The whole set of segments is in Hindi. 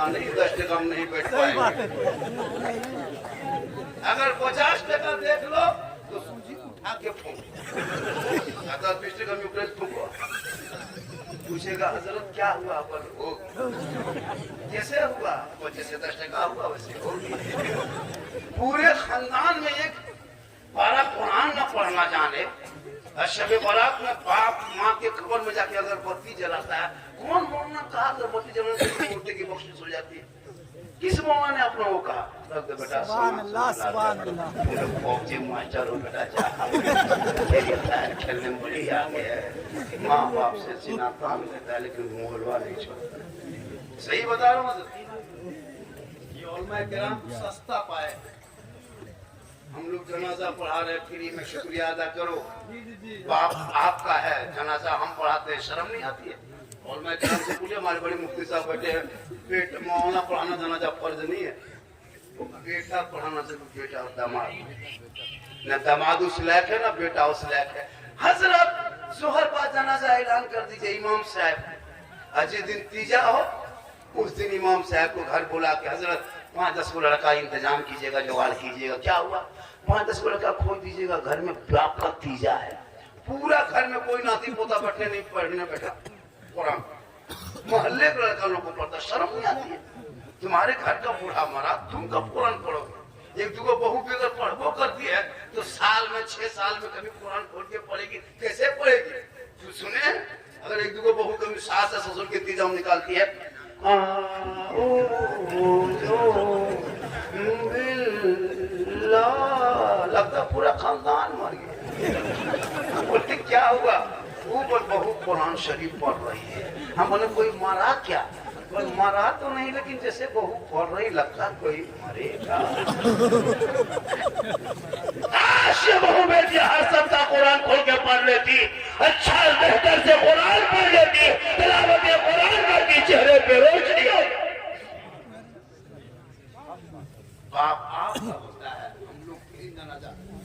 नहीं, 10 टका में नहीं बैठ पाएंगे। अगर 50 टका देख लो तो सूजी उठा के फूंक, अगर 20 टका में ऊपर फूंको, पूछेगा हजरत क्या हुआ, पर हो कैसे हुआ, वो जैसे 10 टका हुआ वैसे होगी। पूरे खानदान में एक पारा कुरान न पढ़ना जाने, शबे बारात में बाप माँ के कब्र में जाके अगर बत्ती जलाता है, कौन मौलाना कहा अगरबत्ती जलाने से मूर्ति की बख्शिश हो जाती है? किस मौलाना ने अपना वो कहा? रख दे बेटा, सुभान अल्लाह, सुभान अल्लाह। फौजी मास्टर हो बेटा, खेलने में बड़ी आगे है, माँ बाप से सीना तान लेता है लेकिन मोहलवा नहीं छोड़ता। सही बता रहा हूँ, ये उलमा किराम सस्ता पाए। हम लोग जनाजा पढ़ा रहे फ्री में, शुक्रिया अदा करो, बाप आपका है, जनाजा हम पढ़ाते हैं, शर्म नहीं आती है? और मैं किराम से पूछे, हमारे बड़े मुफ्ती साहब बैठे हैं, पेट मौलाना पढ़ाना जनाजा फर्ज नहीं है, बेटा पढ़ाना से बेटा और दामाद, न दामाद उस लायक है ना बेटा उस लायक है। हजरत जोहर बाद जनाजा ऐलान कर दीजिए इमाम साहब, अजय दिन तीजा हो उस दिन इमाम साहब को घर बुला के हजरत 5-10 को लड़का इंतजाम कीजिएगा, जुगाड़ कीजिएगा। क्या हुआ? 5-10 को लड़का खोज दीजिएगा, घर में बाप का तीजा है, पूरा घर में कोई नाती पोता बैठने नहीं, पढ़ने बैठा कुरान, मोहल्ले के लड़का लोग को पढ़ता, शर्म नहीं आती है? तुम्हारे घर का बूढ़ा मरा, तुम कब कुरान पढ़ोगे? एक दुगो बहू भी अगर पढ़बो करती है तो साल में 6 साल में कभी कुरान खोल के पढ़ेगी, कैसे पढ़ेगी? तो सुने, अगर एक दुगो बहू कभी सास ससुर के तीजा निकालती है, लगता पूरा खानदान मर गया। बोलते क्या हुआ? ऊपर बहू कुरान शरीफ पढ़ रही है। हम बोले कोई मारा क्या? पर मारा तो नहीं, लेकिन जैसे बहू पढ़ रही लगता कोई मरेगा। बहू बेटी हर सप्ताह कुरान खोल के पढ़ लेती, अच्छा बेहतर से कुरान पढ़ लेती, तिलावत कुरान करती, चेहरे पे रोशनी हो। बाप आप होता है, हम लोग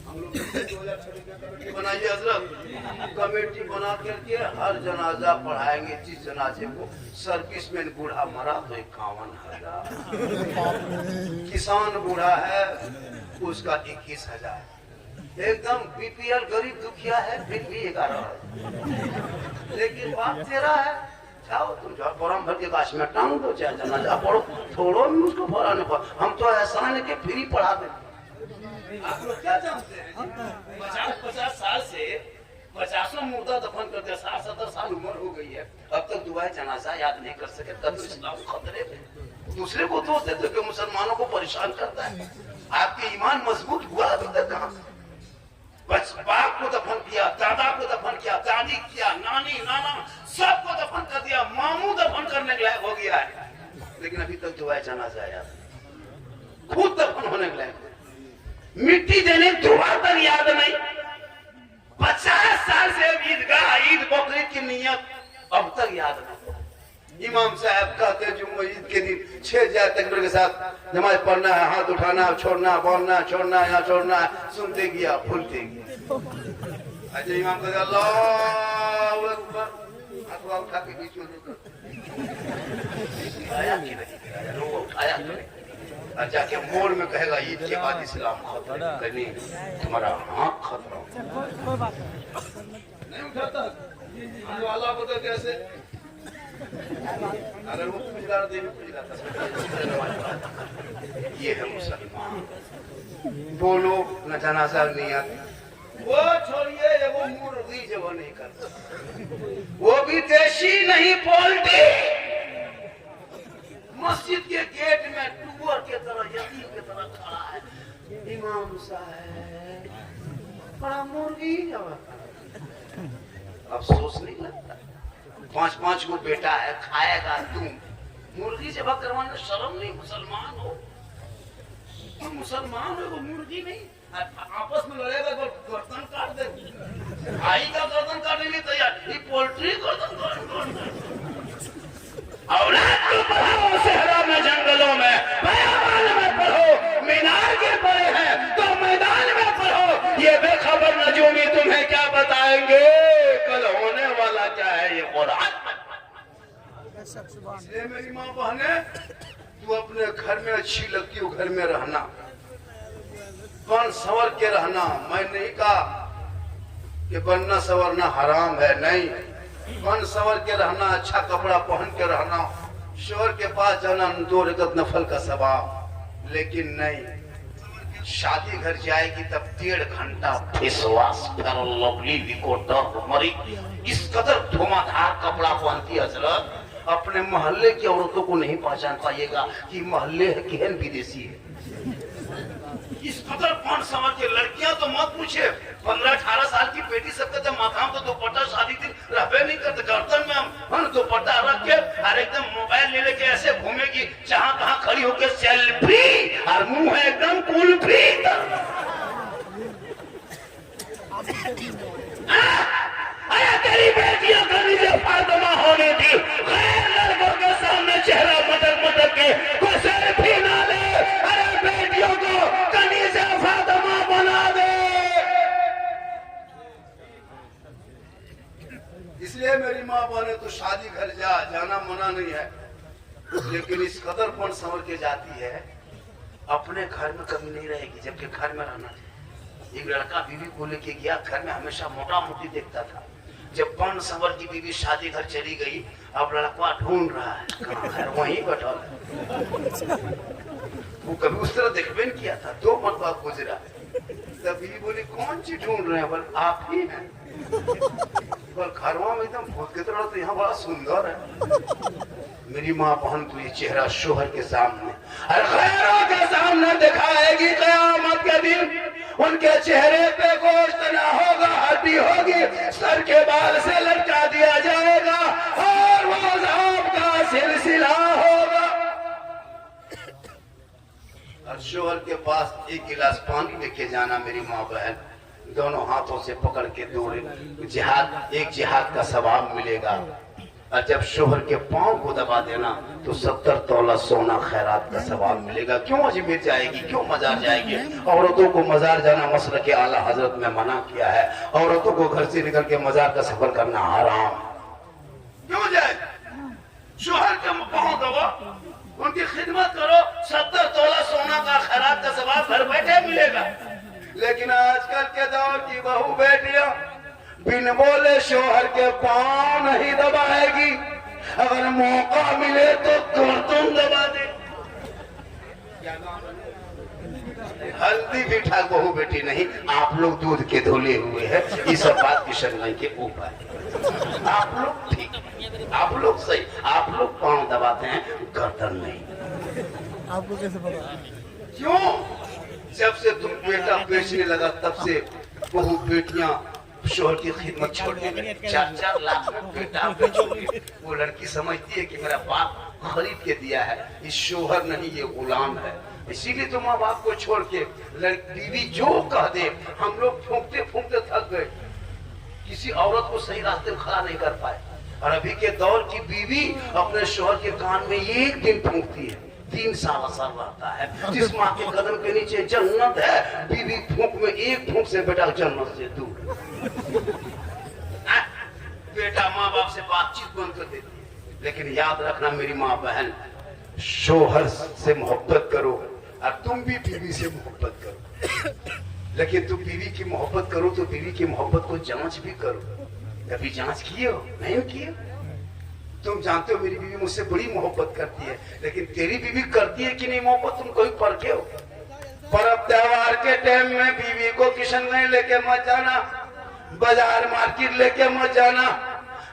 हम लोग 2006 कमेटी बनाइए हजरत, कमेटी बना करके हर जनाजा पढ़ाएंगे। जिस जनाजे को सर्विसमैन बूढ़ा मरा तो 51,000, किसान बूढ़ा है उसका 21,000, एकदम बीपीएल गरीब दुखिया है फिर भी 11,000। लेकिन बात तेरा है, जाओ तुम जाओ बोराम भर के गाछ में टांग दो, चाहे जनाजा पढ़ो, थोड़ो भी उसको भरा नहीं पड़ा। हम तो एहसान के फ्री पढ़ा दें। आप लोग क्या जानते हैं? 50 साल से 50 मुर्दा दफन करते, 60-70 साल उम्र हो गई है, अब तक दुआ जनाजा याद नहीं कर सके, तब तो इस्लाम खतरे में। दूसरे को दोष देते कि मुसलमानों को परेशान करता है। आपके ईमान मजबूत हुआ अभी तक कहाँ? बस बाप को दफन किया, दादा को दफन किया, दादी किया, नानी नाना सबको दफन कर दिया, मामू दफन करने के लायक हो गया है, लेकिन अभी तक दुआ जनाजा याद, खुद दफन होने के लायक, मिट्टी देने दुआ तक याद नहीं। 50 साल से ईदगाह ईद बकरीद की नियत अब तक याद नहीं। इमाम साहब कहते जुम्मा ईद के दिन 6 जाए तकबीर के साथ नमाज पढ़ना है, हाथ उठाना, छोड़ना, बोलना, छोड़ना, यहाँ छोड़ना, सुनते गया भूलते गया। अच्छा इमाम कहते अल्लाहु अकबर, हाथ उठा के बीच में आया कि नहीं, उठाया कि नहीं, और जाके मोड़ में कहेगा ईद के बाद इस्लाम खतरा नहीं, तुम्हारा आँख खतरा नहीं उठाता। वाला को तो कैसे अगर वो पुजगार दे भी पुजगाता, ये है मुसलमान। बोलो न जनाजा नहीं आती, वो छोड़िए, वो मुर्गी जो वो नहीं करता, वो भी देशी नहीं पोल्ट्री। मस्जिद के गेट में टूअर के तरह, यतीम के तरह खड़ा है, इमाम साहब बड़ा मुर्गी। अफसोस नहीं लगता? 5-5 को बेटा है, खाएगा तुम, मुर्गी से बक करवाने शर्म नहीं? मुसलमान हो तुम, मुसलमान हो, वो मुर्गी नहीं। आपस में लड़ेगा तो गर्दन काट दे, भाई का गर्दन काटने नहीं तैयार, ये पोल्ट्री गर्दन काट। औलाद को पढ़ाओ सहरा में, जंगलों में, बयाबान में पढ़ो, मीनार के पढ़े हैं तो मैदान में पढ़ो। ये बेखबर नजूमी तुम्हें क्या बताएंगे, कल होने वाला क्या है ये कुरान। इसलिए मेरी माँ बहने, तू अपने घर में अच्छी लगती हो, घर में रहना, बन संवर के रहना। मैं नहीं कहा कि बनना संवरना हराम है, नहीं, बन संवर के रहना, अच्छा कपड़ा पहन के रहना, शोहर के पास जाना, 2 रकत नफल का सवाब। लेकिन नहीं, शादी घर जाएगी तब 1.5 घंटा फेस वॉश, फेयर लवली, लिकोडर, मरी, इस कदर धुआंधार कपड़ा पहनती है हजरत, अपने मोहल्ले की औरतों को नहीं पहचान पाइएगा कि मोहल्ले है केहन विदेशी है। इस कदर पान समझ के लड़कियां तो मत पूछे, 15-18 साल की बेटी सबके तो माथा में तो दुपट्टा शादी दिन रहबे नहीं करते, गर्दन में हम दुपट्टा रख के और एकदम मोबाइल ले लेके ऐसे घूमेगी, जहां कहां खड़ी होके सेल्फी, और मुंह है एकदम कुल्फी। अरे तेरी बेटियां कभी से फातिमा होने थी, गैर लड़कों के सामने चेहरा मटक मटक के कोई सेल्फी ना ले, अरे बेटियों को कभी से फातिमा बना दे। इसलिए मेरी माँ बोले तू शादी घर जा, जाना मना नहीं है, लेकिन इस कदर कौन संवर के जाती है, अपने घर में कभी नहीं रहेगी, जबकि घर में रहना चाहिए। एक लड़का बीवी को लेके गया, घर में हमेशा मोटा मोटी देखता था, जब पन संवर की बीवी शादी घर चली गई, अब लड़का ढूंढ रहा है, कहाँ है, वहीं बैठा है। वो कभी उस तरह देखबे नहीं किया था, 2 मरतबा गुजरा, तब बीवी बोली कौन चीज ढूंढ रहे हैं, बोल आप ही हैं। पर घरवा में एकदम भूत की तरह, तो यहाँ बड़ा सुंदर है। मेरी माँ बहन को ये चेहरा शोहर के सामने, अरे गैरों के सामने दिखाएगी क़यामत के दिन, उनके चेहरे पे गोश्त ना होगा, हड्डी होगी, सर के बाल से लटका दिया जाएगा और वो अज़ाब का सिलसिला होगा। और शोहर के पास 1 गिलास पानी लेके जाना, मेरी माँ बहन, दोनों हाथों से पकड़ के दौड़े, जिहाद, एक जिहाद का सवाब मिलेगा। और जब शोहर के पांव को दबा देना तो 70 तोला सोना खैरात का सवाब मिलेगा। क्यों अजमेर जाएगी, क्यों मजार जाएगी? औरतों को मजार जाना मसलक के आला हजरत में मना किया है, औरतों को घर से निकल के मजार का सफर करना हराम। क्यों जाए? शोहर के पांव दबा, उनकी खिदमत करो, 70 तोला सोना का खैरात का सवाब घर बैठे मिलेगा। लेकिन आजकल के दौर की बहू बेटियां बिन बोले शोहर के पांव नहीं दबाएगी, अगर मौका मिले तो तुम दबा दे। हल्दी भी ठाक बहू बेटी नहीं, आप लोग दूध के धुले हुए हैं, ये सब बात किशन भाई के ऊपर। आप लोग ठीक, आप लोग सही, आप लोग पांव दबाते हैं, गर्दन नहीं। आपको कैसे पता? क्यों? जब से तुम बेटा बेचने लगा तब से बहू बेटियां शोहर की खिदमत छोड़ने लगी। 4-4 लाख में बेटा बेचोगे, वो लड़की समझती है कि मेरा बाप खरीद के दिया है, ये शोहर नहीं, ये गुलाम है। इसीलिए तो माँ बाप को छोड़ के बीवी जो कह दे, हम लोग फूंकते फूंकते थक गए, किसी औरत को सही रास्ते में खड़ा नहीं कर पाए। और अभी के दौर की बीवी अपने शोहर के कान में 1 दिन फूंकती है, 3 साल असर रहता है। जिस माँ के कदम के नीचे जन्नत है, बीवी फूंक में 1 फूंक से बेटा जन्नत से दूर। बेटा माँ बाप से बातचीत बंद कर देती है। लेकिन याद रखना मेरी माँ बहन, शोहर से मोहब्बत करो और तुम भी बीवी से मोहब्बत करो। लेकिन तुम बीवी की मोहब्बत करो तो बीवी की मोहब्बत को जांच भी करो। कभी जांच किए हो? नहीं किए? तुम जानते हो मेरी बीवी मुझसे बड़ी मोहब्बत करती है, लेकिन तेरी बीवी करती है कि नहीं मोहब्बत, तुम कोई परखे हो? पर्व त्योहार के टाइम में बीवी को किशनगंज लेके मत जाना, बाजार मार्केट लेके मत जाना,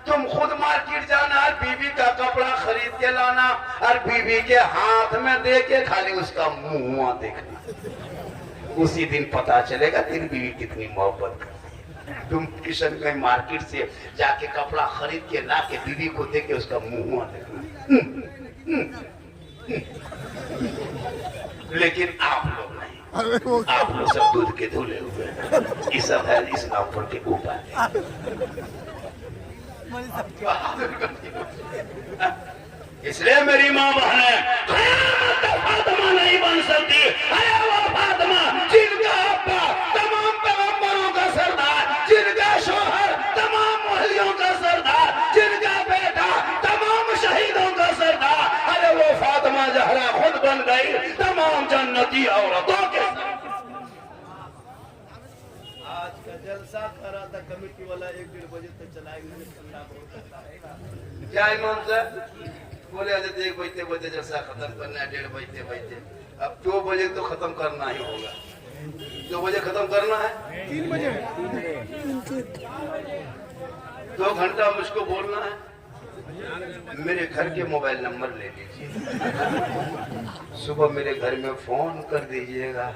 तुम खुद मार्केट जाना और बीवी का कपड़ा खरीद के लाना और बीवी के हाथ में दे के खाली उसका मुंह देखना। उसी दिन पता चलेगा तेरी बीवी कितनी मोहब्बत करती है। तुम किशनगंज मार्केट से जाके कपड़ा खरीद के ला के बीवी को दे के उसका मुंह देखना। लेकिन आप लोग नहीं, आप लोग सब दूध के धुले हुए हैं। ये सब है इस नाव पर के ऊपर। इसलिए मेरी माँ बहने, फातिमा नहीं बन सकती। अरे वो फातिमा जिनका अब्बा तमाम पैगंबरों का सरदार, जिनका शोहर तमाम मोहल्लों का सरदार, जिनका बेटा तमाम शहीदों का बन गई तमाम जन्नती औरतों के साथ। आज का जलसा करा था कमेटी वाला 1-1.5 बजे तक चलाएंगे। ठंडा बहुत क्या इमाम साहब बोले हजरत 1 बजते जलसा खत्म करना है, 1:30 बजते। अब 2 बजे तो खत्म करना ही होगा। 2 बजे खत्म करना है, 3 बजे 2 घंटा मुझको बोलना है। मेरे घर के मोबाइल नंबर ले लीजिए, सुबह मेरे घर में फोन कर दीजिएगा।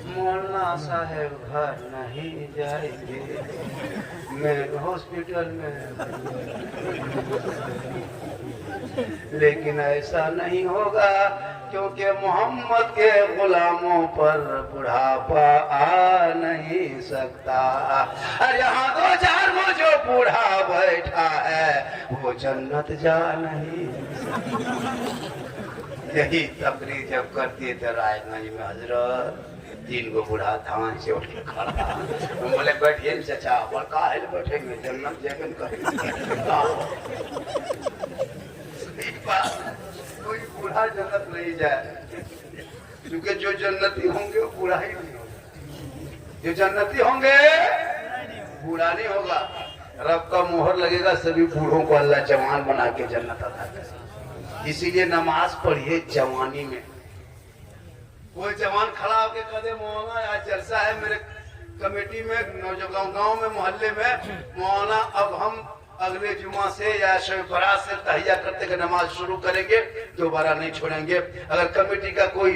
मौलाना साहब घर नहीं जाएंगे, मैं हॉस्पिटल में। लेकिन ऐसा नहीं होगा क्योंकि मोहम्मद के गुलामों पर बुढ़ापा आ नहीं सकता। और यहाँ 2-4 वो जो बूढ़ा बैठा है वो जन्नत जा नहीं। यही तकरीर जब करती थे राजगंज में हजरत, 3 गो बूढ़ा धान से उठ के खड़ा। हम बोले बैठिए चाचा, पर काहे बैठेंगे, जन्नत जगन करेंगे। कोई बूढ़ा जन्नत नहीं जाए, क्योंकि जो जन्नती होंगे वो बूढ़ा ही नहीं होगा। जो जन्नती होंगे बूढ़ा नहीं होगा। रब का मोहर लगेगा, सभी बूढ़ों को अल्लाह जवान बना के जन्नत अता करेगा। इसीलिए नमाज पढ़िए जवानी में। कोई जवान खड़ा होकर कदे मौलाना आज जलसा है मेरे कमेटी में, गांव में मोहल्ले में, मौलाना अब हम अगले जुमा से या शब बरात से तहिया करते के नमाज शुरू करेंगे, दोबारा नहीं छोड़ेंगे। अगर कमेटी का कोई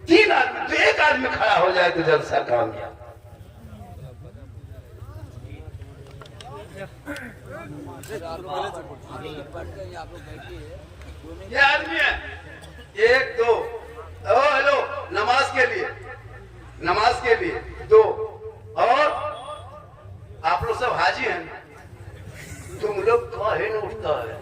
3 आदमी तो 1 आदमी खड़ा हो जाए तो जलसा कामयाब। ये आदमी है 1 2 हेलो नमाज के लिए 2 और आप लोग सब हाजी हैं। तुम लोग काहे न उठता है?